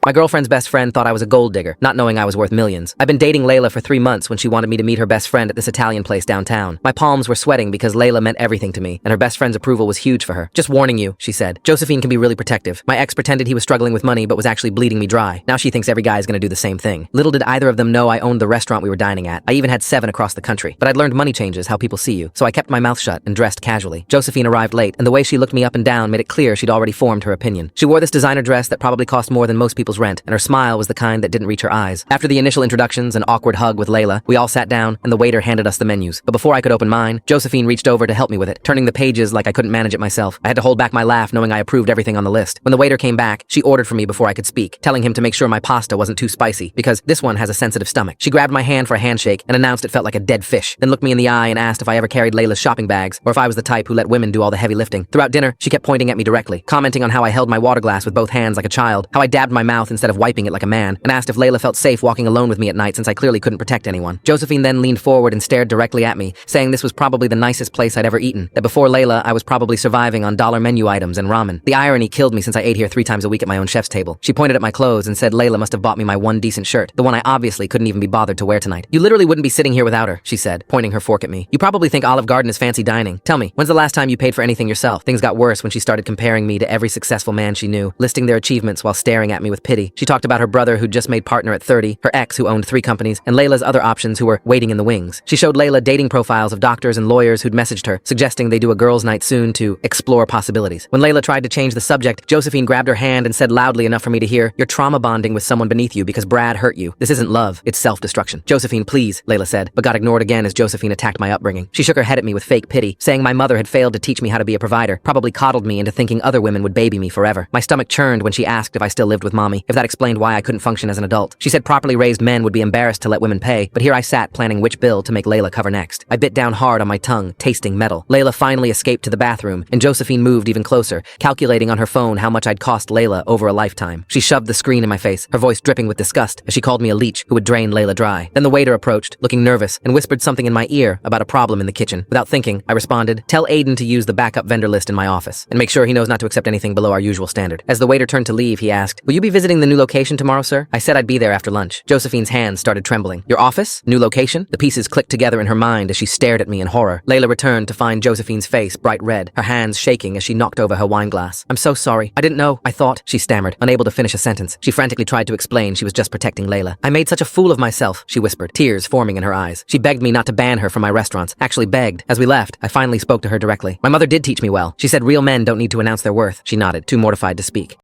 My girlfriend's best friend thought I was a gold digger, not knowing I was worth millions. I've been dating Layla for 3 months when she wanted me to meet her best friend at this Italian place downtown. My palms were sweating because Layla meant everything to me, and her best friend's approval was huge for her. Just warning you, she said. Josephine can be really protective. My ex pretended he was struggling with money but was actually bleeding me dry. Now she thinks every guy is gonna do the same thing. Little did either of them know I owned the restaurant we were dining at. I even had 7 across the country. But I'd learned money changes how people see you, so I kept my mouth shut and dressed casually. Josephine arrived late, and the way she looked me up and down made it clear she'd already formed her opinion. She wore this designer dress that probably cost more than most people's rent, and her smile was the kind that didn't reach her eyes. After the initial introductions and awkward hug with Layla, we all sat down, and the waiter handed us the menus. But before I could open mine, Josephine reached over to help me with it, turning the pages like I couldn't manage it myself. I had to hold back my laugh knowing I approved everything on the list. When the waiter came back, she ordered for me before I could speak, telling him to make sure my pasta wasn't too spicy, because this one has a sensitive stomach. She grabbed my hand for a handshake and announced it felt like a dead fish, then looked me in the eye and asked if I ever carried Layla's shopping bags, or if I was the type who let women do all the heavy lifting. Throughout dinner, she kept pointing at me directly, commenting on how I held my water glass with both hands like a child, how I dabbed my mouth instead of wiping it like a man, and asked if Layla felt safe walking alone with me at night since I clearly couldn't protect anyone. Josephine then leaned forward and stared directly at me, saying this was probably the nicest place I'd ever eaten, that before Layla, I was probably surviving on dollar menu items and ramen. The irony killed me since I ate here 3 times a week at my own chef's table. She pointed at my clothes and said Layla must have bought me my one decent shirt, the one I obviously couldn't even be bothered to wear tonight. You literally wouldn't be sitting here without her, she said, pointing her fork at me. You probably think Olive Garden is fancy dining. Tell me, when's the last time you paid for anything yourself? Things got worse when she started comparing me to every successful man she knew, listing their achievements while staring at me with pity. She talked about her brother who'd just made partner at 30, her ex who owned 3 companies, and Layla's other options who were waiting in the wings. She showed Layla dating profiles of doctors and lawyers who'd messaged her, suggesting they do a girls' night soon to explore possibilities. When Layla tried to change the subject, Josephine grabbed her hand and said loudly enough for me to hear, "You're trauma bonding with someone beneath you because Brad hurt you. This isn't love, it's self-destruction." "Josephine, please," Layla said, but got ignored again as Josephine attacked my upbringing. She shook her head at me with fake pity, saying my mother had failed to teach me how to be a provider, probably coddled me into thinking other women would baby me forever. My stomach churned when she asked if I still lived with mommy, if that explained why I couldn't function as an adult. She said properly raised men would be embarrassed to let women pay, but here I sat planning which bill to make Layla cover next. I bit down hard on my tongue, tasting metal. Layla finally escaped to the bathroom, and Josephine moved even closer, calculating on her phone how much I'd cost Layla over a lifetime. She shoved the screen in my face, her voice dripping with disgust as she called me a leech who would drain Layla dry. Then the waiter approached, looking nervous, and whispered something in my ear about a problem in the kitchen. Without thinking, I responded, "Tell Aiden to use the backup vendor list in my office, and make sure he knows not to accept anything below our usual standard." As the waiter turned to leave, he asked, "Will you be visiting the new location tomorrow, sir?" I said I'd be there after lunch. Josephine's hands started trembling. "Your office? New location?" The pieces clicked together in her mind as she stared at me in horror. Layla returned to find Josephine's face bright red, her hands shaking as she knocked over her wine glass. "I'm so sorry. I didn't know. I thought," she stammered, unable to finish a sentence. She frantically tried to explain she was just protecting Layla. "I made such a fool of myself," she whispered, tears forming in her eyes. She begged me not to ban her from my restaurants. Actually begged. As we left, I finally spoke to her directly. "My mother did teach me well. She said real men don't need to announce their worth." She nodded, too mortified to speak.